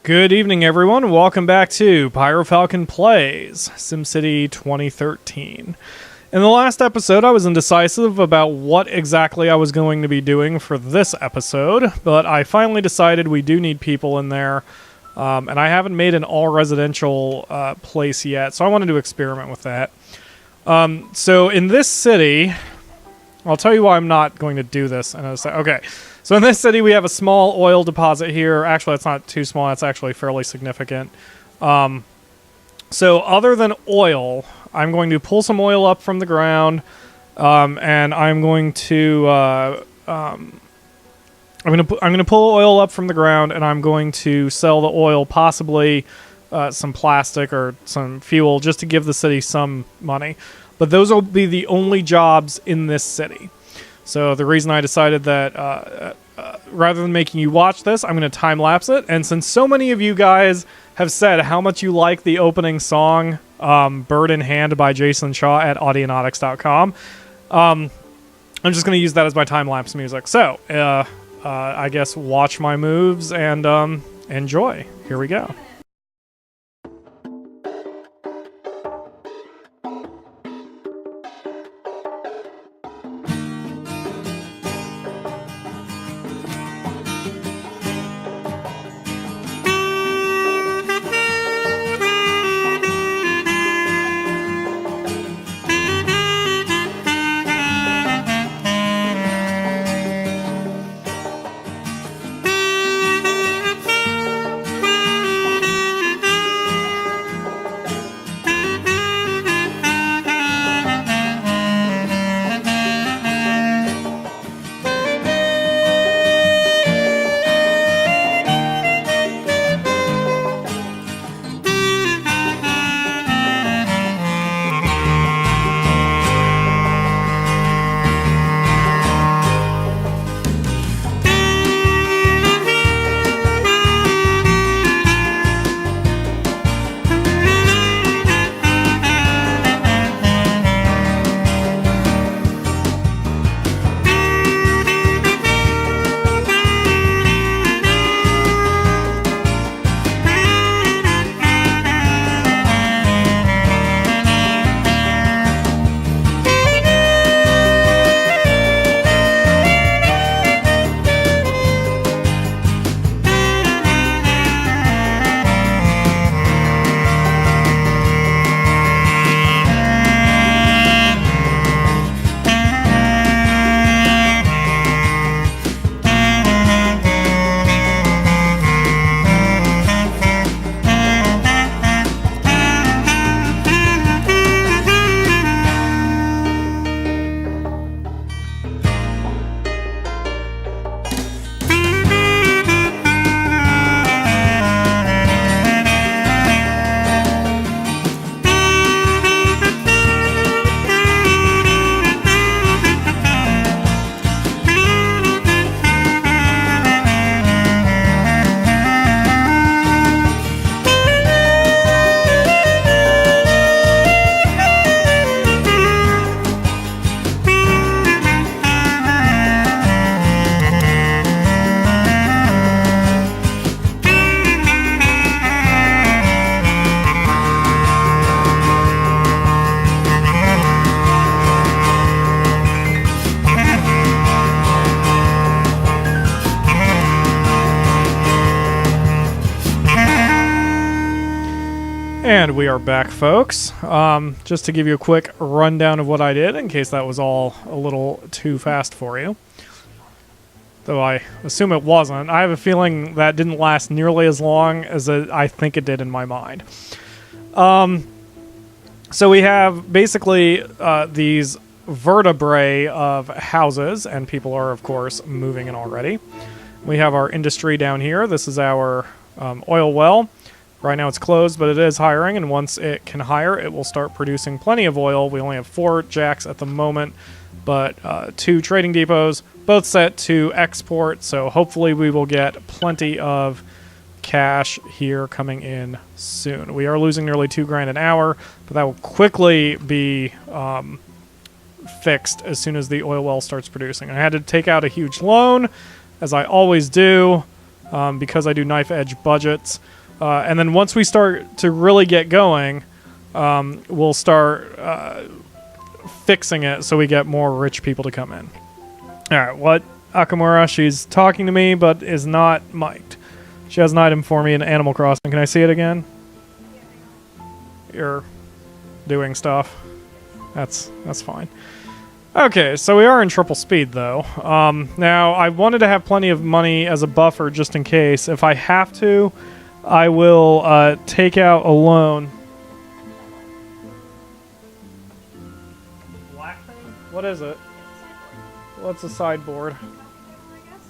Good evening, everyone. Welcome back to PyroFalkon Plays SimCity 2013. In the last episode, I was indecisive about what exactly I was going to be doing for this episode, but I finally decided we do need people in there, and I haven't made an all-residential place yet, so I wanted to experiment with that. So in this city, I'll tell you why I'm not going to do this. Okay. So in this city, we have a small oil deposit here. Actually, it's not too small. It's actually fairly significant. So other than oil, I'm going to pull some oil up from the ground, and I'm going to I'm going to pull oil up from the ground, and I'm going to sell the oil, possibly some plastic or some fuel, just to give the city some money. But those will be the only jobs in this city. So the reason I decided that rather than making you watch this, I'm going to time-lapse it. And since so many of you guys have said how much you like the opening song, Bird in Hand by Jason Shaw at audionautics.com, I'm just going to use that as my time-lapse music. So I guess watch my moves and enjoy. Here we go. And we are back, folks. Just to give you a quick rundown of what I did, in case that was all a little too fast for you. Though I assume it wasn't. I have a feeling that didn't last nearly as long as I think it did in my mind. So we have basically these vertebrae of houses, and people are, of course, moving in already. We have our industry down here. This is our oil well. Right now it's closed, but it is hiring, and once it can hire, it will start producing plenty of oil. We only have 4 jacks at the moment, but 2 trading depots, both set to export, so hopefully we will get plenty of cash here coming in soon. We are losing nearly $2,000 an hour, but that will quickly be fixed as soon as the oil well starts producing. I had to take out a huge loan, as I always do, because I do knife edge budgets. And then once we start to really get going, we'll start fixing it so we get more rich people to come in. All right, what? Akamura, she's talking to me, but is not mic'd. She has an item for me in Animal Crossing. Can I see it again? You're doing stuff. That's fine. Okay, so we are in triple speed, though. Now, I wanted to have plenty of money as a buffer just in case. If I have to, I will take out a loan. What is it? What's a sideboard?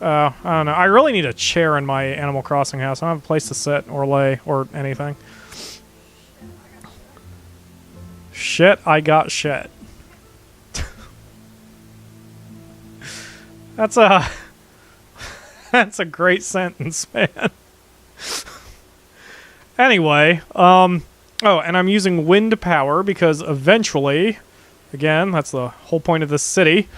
I don't know. I really need a chair in my Animal Crossing house. I don't have a place to sit or lay or anything. Shit, I got shit. That's a great sentence, man. Anyway, oh, and I'm using wind power because eventually, again, that's the whole point of this city,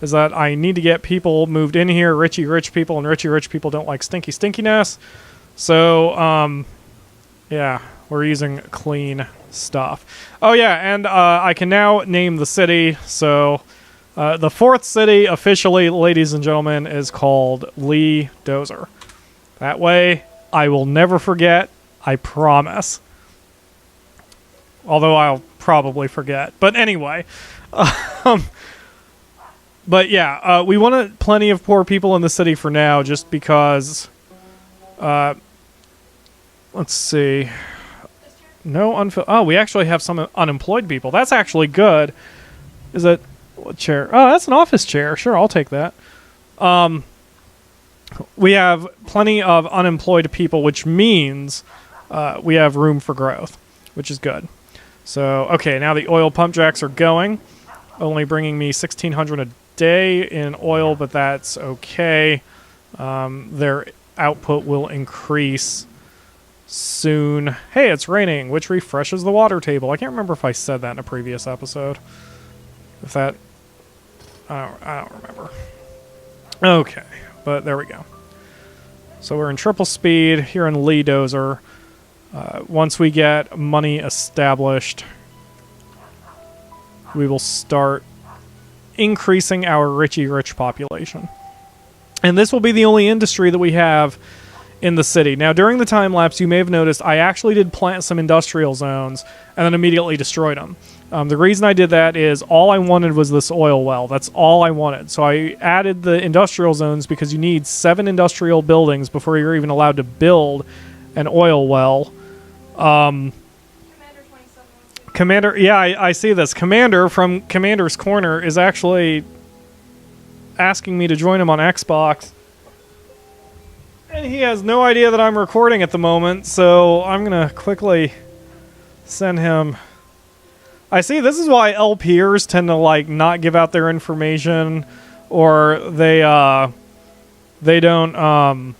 is that I need to get people moved in here, richy rich people, and richy rich people don't like stinky stinkiness. So, yeah, we're using clean stuff. Oh yeah, and I can now name the city, so the fourth city officially, ladies and gentlemen, is called Lee Dozer. That way, I will never forget, I promise. Although I'll probably forget. But anyway, but yeah, we want plenty of poor people in the city for now, just because, let's see. No oh, we actually have some unemployed people. That's actually good. Is it what chair? Oh, that's an office chair. Sure, I'll take that. We have plenty of unemployed people, which means we have room for growth, which is good. So, okay, now the oil pump jacks are going, only bringing me 1,600 a day in oil, but that's okay. Their output will increase soon. Hey, it's raining, which refreshes the water table. I can't remember if I said that in a previous episode. If that... I don't remember. Okay, but there we go. So we're in triple speed here in Lee Dozer. Once we get money established, we will start increasing our richy rich population. And this will be the only industry that we have in the city. Now, during the time lapse, you may have noticed I actually did plant some industrial zones and then immediately destroyed them. The reason I did that is all I wanted was this oil well. That's all I wanted. So I added the industrial zones because you need 7 industrial buildings before you're even allowed to build an oil well. Commander, yeah, I see this. Commander from Commander's Corner is actually asking me to join him on Xbox. And he has no idea that I'm recording at the moment, so I'm going to quickly send him... I see, this is why LPers tend to, like, not give out their information, or they don't,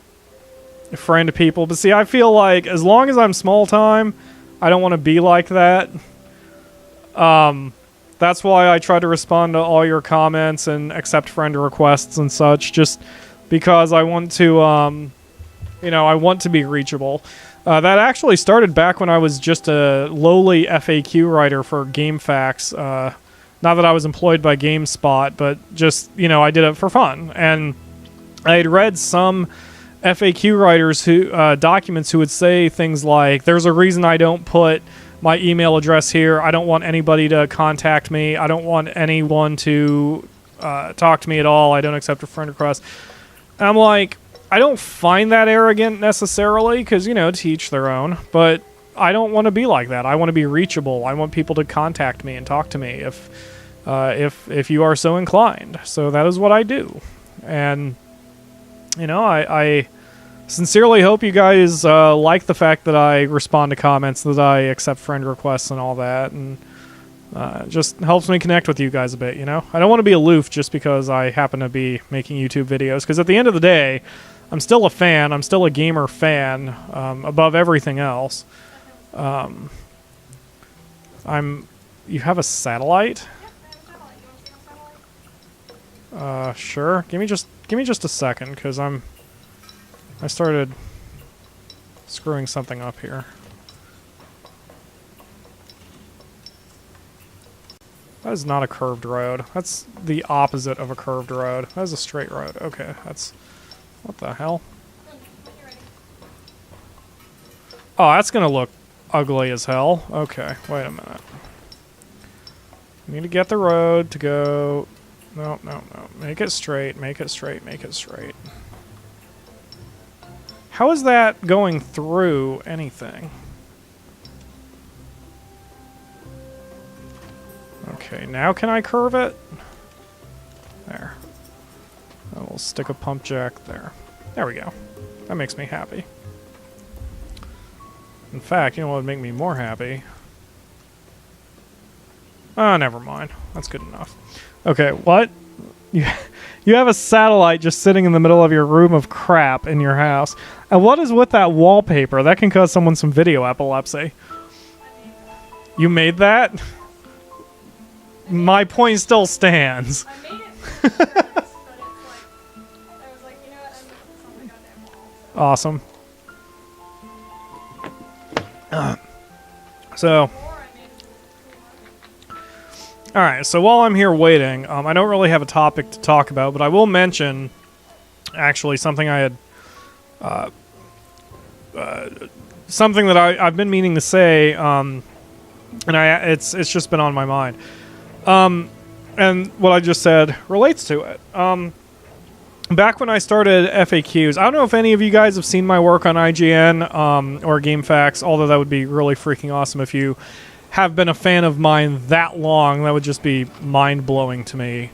friend people. But see, I feel like as long as I'm small time, I don't want to be like that. That's why I try to respond to all your comments and accept friend requests and such, just because I want to, you know, I want to be reachable. That actually started back when I was just a lowly FAQ writer for GameFAQs. Not that I was employed by GameSpot, but just, you know, I did it for fun. And I had read some FAQ writers who documents who would say things like, there's a reason I don't put my email address here. I don't want anybody to contact me. I don't want anyone to talk to me at all. I don't accept a friend request. And I'm like, I don't find that arrogant necessarily, because, you know, to each their own, but I don't want to be like that. I want to be reachable. I want people to contact me and talk to me if you are so inclined. So that is what I do. And, you know, I sincerely hope you guys like the fact that I respond to comments, that I accept friend requests and all that, and just helps me connect with you guys a bit, you know? I don't want to be aloof just because I happen to be making YouTube videos, because at the end of the day, I'm still a fan. I'm still a gamer fan, above everything else. You have a satellite? Sure. Give me just a second, because I'm I started screwing something up here. That is not a curved road. That's the opposite of a curved road. That is a straight road. Okay, that's... What the hell? Oh, that's gonna look ugly as hell. Okay, wait a minute. We need to get the road to go... No, no, no. Make it straight, make it straight, make it straight. How is that going through anything? Okay, now can I curve it? There. I will stick a pump jack there. There we go. That makes me happy. In fact, you know what would make me more happy? Oh, never mind. That's good enough. Okay, what? You have a satellite just sitting in the middle of your room of crap in your house. And what is with that wallpaper? That can cause someone some video epilepsy. You made that? My point still stands. I made it first, but it's like, I was like, you know what, I'm gonna put this on my goddamn wall. Awesome. So, alright, so while I'm here waiting, I don't really have a topic to talk about, but I will mention, actually, something I had, something that I've been meaning to say, and it's just been on my mind. And what I just said relates to it. Back when I started FAQs, I don't know if any of you guys have seen my work on IGN or GameFAQs, although that would be really freaking awesome if you have been a fan of mine that long. That would just be mind-blowing to me.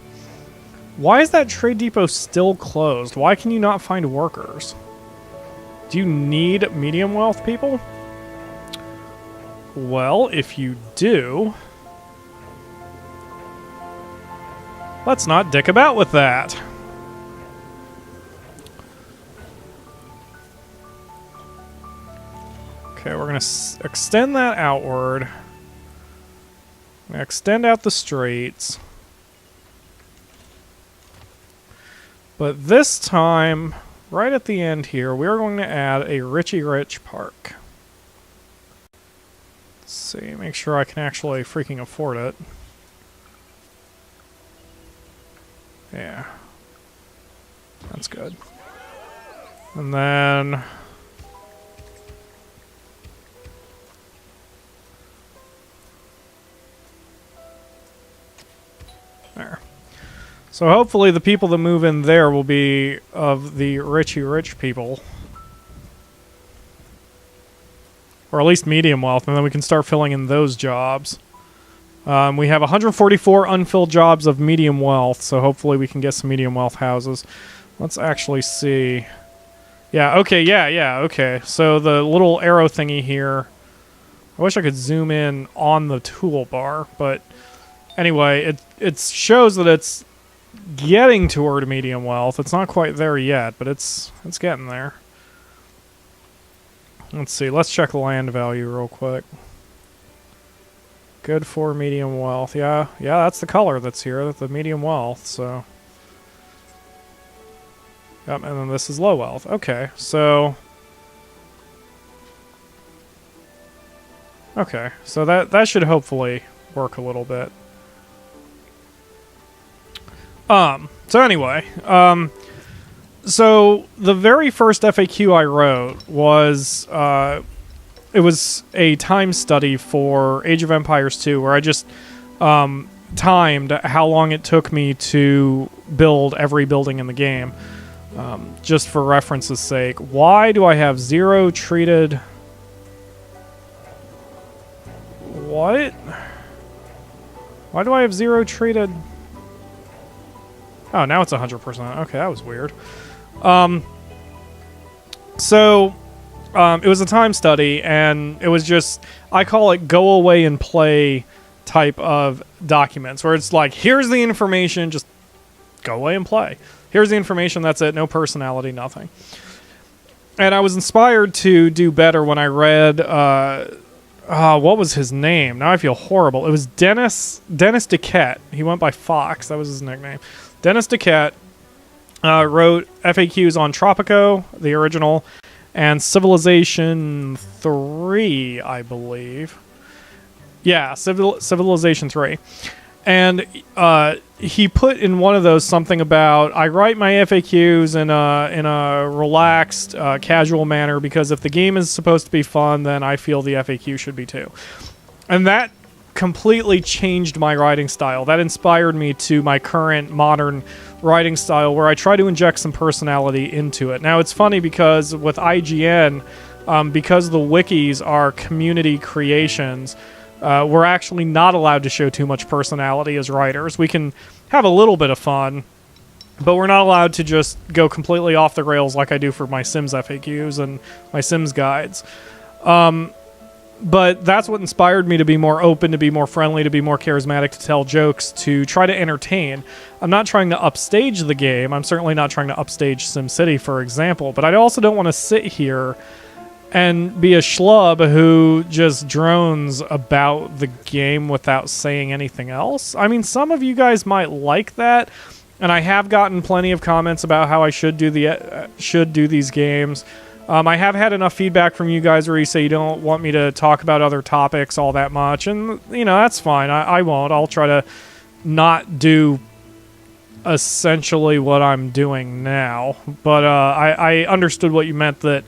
Why is that trade depot still closed? Why can you not find workers? Do you need medium wealth people? Well, if you do... let's not dick about with that. Okay, we're going to extend that outward. Extend out the streets. But this time, right at the end here, we're going to add a Richie Rich Park. Let's see, make sure I can actually freaking afford it. Yeah. That's good. And then... there. So hopefully the people that move in there will be of the Richie Rich people. Or at least medium wealth, and then we can start filling in those jobs. We have 144 unfilled jobs of medium wealth, so hopefully we can get some medium wealth houses. Let's actually see. Yeah, okay, okay. So the little arrow thingy here, I wish I could zoom in on the toolbar, but anyway, it shows that it's getting toward medium wealth. It's not quite there yet, but it's getting there. Let's see, let's check the land value real quick. Good for medium wealth. Yeah, that's the color that's here, that's the medium wealth, so. Yep, and then this is low wealth. Okay, so. Okay, so that should hopefully work a little bit. So anyway, so the very first FAQ I wrote was, it was a time study for Age of Empires 2, where I just timed how long it took me to build every building in the game. Just for reference's sake. Why do I have 0 treated... what? Why do I have 0 treated... oh, now it's 100%. Okay, that was weird. It was a time study, and it was just, I call it go away and play type of documents, where it's like, here's the information, just go away and play. Here's the information, that's it, no personality, nothing. And I was inspired to do better when I read, what was his name? Now I feel horrible. It was Dennis Duquette. He went by Fox, that was his nickname. Dennis Duquette wrote FAQs on Tropico, the original, and Civilization 3, I believe. Yeah, Civilization 3. And he put in one of those something about, I write my FAQs in a relaxed, casual manner because if the game is supposed to be fun, then I feel the FAQ should be too. And that completely changed my writing style. That inspired me to my current modern writing style where I try to inject some personality into it. Now, it's funny because with IGN, because the wikis are community creations, we're actually not allowed to show too much personality as writers. We can have a little bit of fun, but we're not allowed to just go completely off the rails like I do for my Sims FAQs and my Sims guides. But that's what inspired me to be more open, to be more friendly, to be more charismatic, to tell jokes, to try to entertain. I'm not trying to upstage the game. I'm certainly not trying to upstage SimCity, for example. But I also don't want to sit here and be a schlub who just drones about the game without saying anything else. I mean, some of you guys might like that, and I have gotten plenty of comments about how I should do these games. I have had enough feedback from you guys where you say you don't want me to talk about other topics all that much, and, you know, that's fine. I won't. I'll try to not do essentially what I'm doing now. But I understood what you meant, that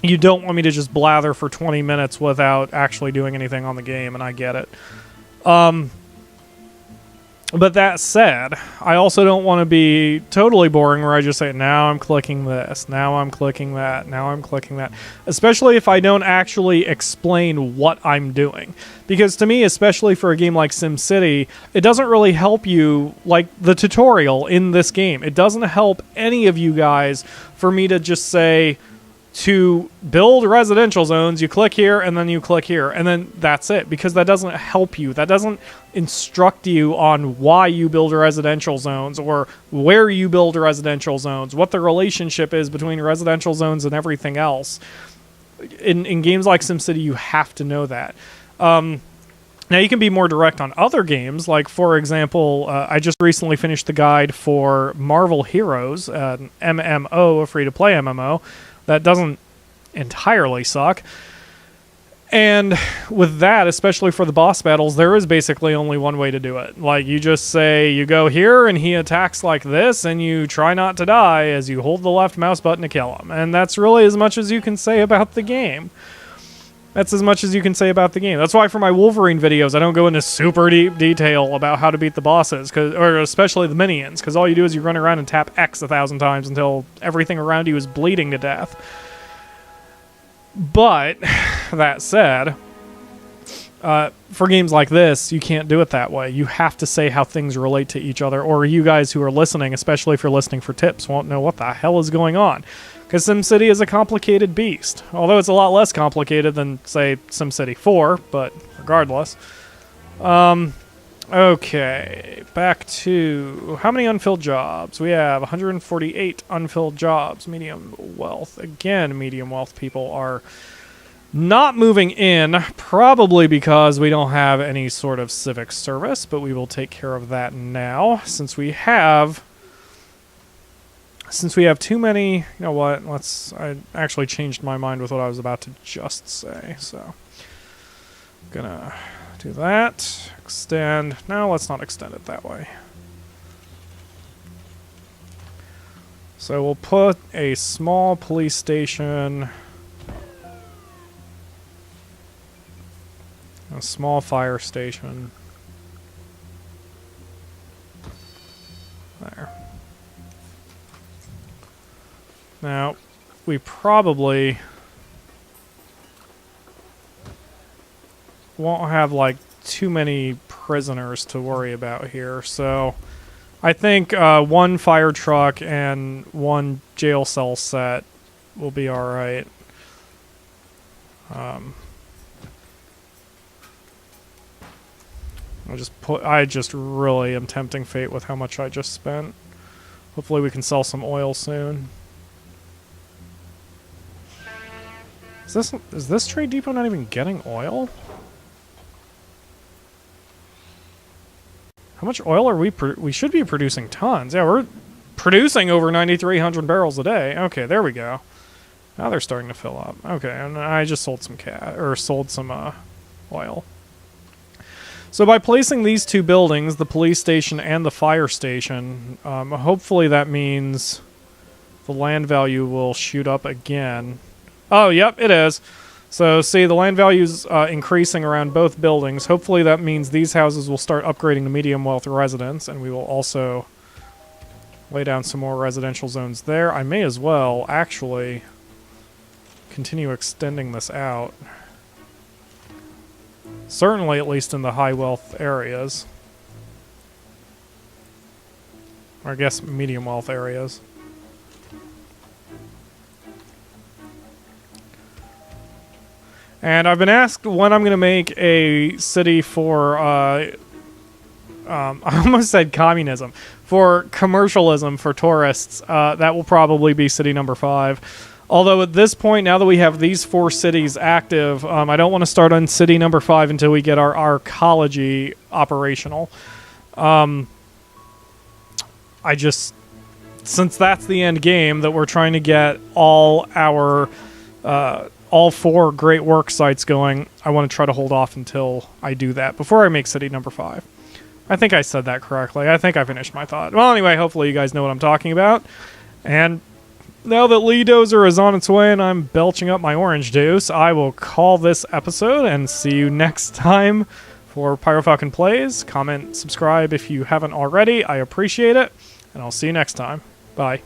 you don't want me to just blather for 20 minutes without actually doing anything on the game, and I get it. But that said, I also don't want to be totally boring where I just say, now I'm clicking this, now I'm clicking that, now I'm clicking that. Especially if I don't actually explain what I'm doing. Because to me, especially for a game like SimCity, it doesn't really help you, like the tutorial in this game. It doesn't help any of you guys for me to just say, to build residential zones, you click here and then you click here and then that's it, because that doesn't help you. That doesn't instruct you on why you build residential zones or where you build residential zones, what the relationship is between residential zones and everything else. In games like SimCity, you have to know that. Now, you can be more direct on other games. Like, for example, I just recently finished the guide for Marvel Heroes, an MMO, a free-to-play MMO, that doesn't entirely suck. And with that, especially for the boss battles, there is basically only one way to do it. Like, you just say, you go here, and he attacks like this, and you try not to die as you hold the left mouse button to kill him. And that's really as much as you can say about the game. That's as much as you can say about the game. That's why for my Wolverine videos, I don't go into super deep detail about how to beat the bosses, or especially the minions, because all you do is you run around and tap X 1,000 times until everything around you is bleeding to death. But, that said, for games like this, you can't do it that way. You have to say how things relate to each other, or you guys who are listening, especially if you're listening for tips, won't know what the hell is going on. Because SimCity is a complicated beast. Although it's a lot less complicated than, say, SimCity 4, but regardless. Okay, back to how many unfilled jobs? We have 148 unfilled jobs. Medium wealth. Again, medium wealth people are not moving in, probably because we don't have any sort of civic service, but we will take care of that now, since we have too many. You know what? I actually changed my mind with what I was about to just say, so gonna do that. Extend. No, let's not extend it that way. So we'll put a small police station, a small fire station there. Now, we probably won't have, like, too many prisoners to worry about here, so I think one fire truck and one jail cell set will be alright. I just really am tempting fate with how much I just spent. Hopefully we can sell some oil soon. Is this trade depot not even getting oil? How much oil are we should be producing tons. Yeah, we're producing over 9,300 barrels a day. Okay, there we go. Now they're starting to fill up. Okay, and I just sold some oil. So by placing these two buildings, the police station and the fire station, hopefully that means the land value will shoot up again. Oh, yep, it is. So see, the land value's increasing around both buildings. Hopefully that means these houses will start upgrading to medium wealth residents, and we will also lay down some more residential zones there. I may as well actually continue extending this out. Certainly, at least in the high wealth areas. Or I guess medium wealth areas. And I've been asked when I'm going to make a city for, I almost said communism, for commercialism for tourists. That will probably be city number 5. Although at this point, now that we have these 4 cities active, I don't want to start on city number 5 until we get our arcology operational. Since that's the end game, that we're trying to get all 4 great work sites going, I want to try to hold off until I do that, before I make city number 5. I think I said that correctly. I think I finished my thought. Well, anyway, hopefully you guys know what I'm talking about. And now that Lee Dozer is on its way and I'm belching up my orange juice, I will call this episode and see you next time for PyroFalkon Plays. Comment, subscribe if you haven't already. I appreciate it. And I'll see you next time. Bye.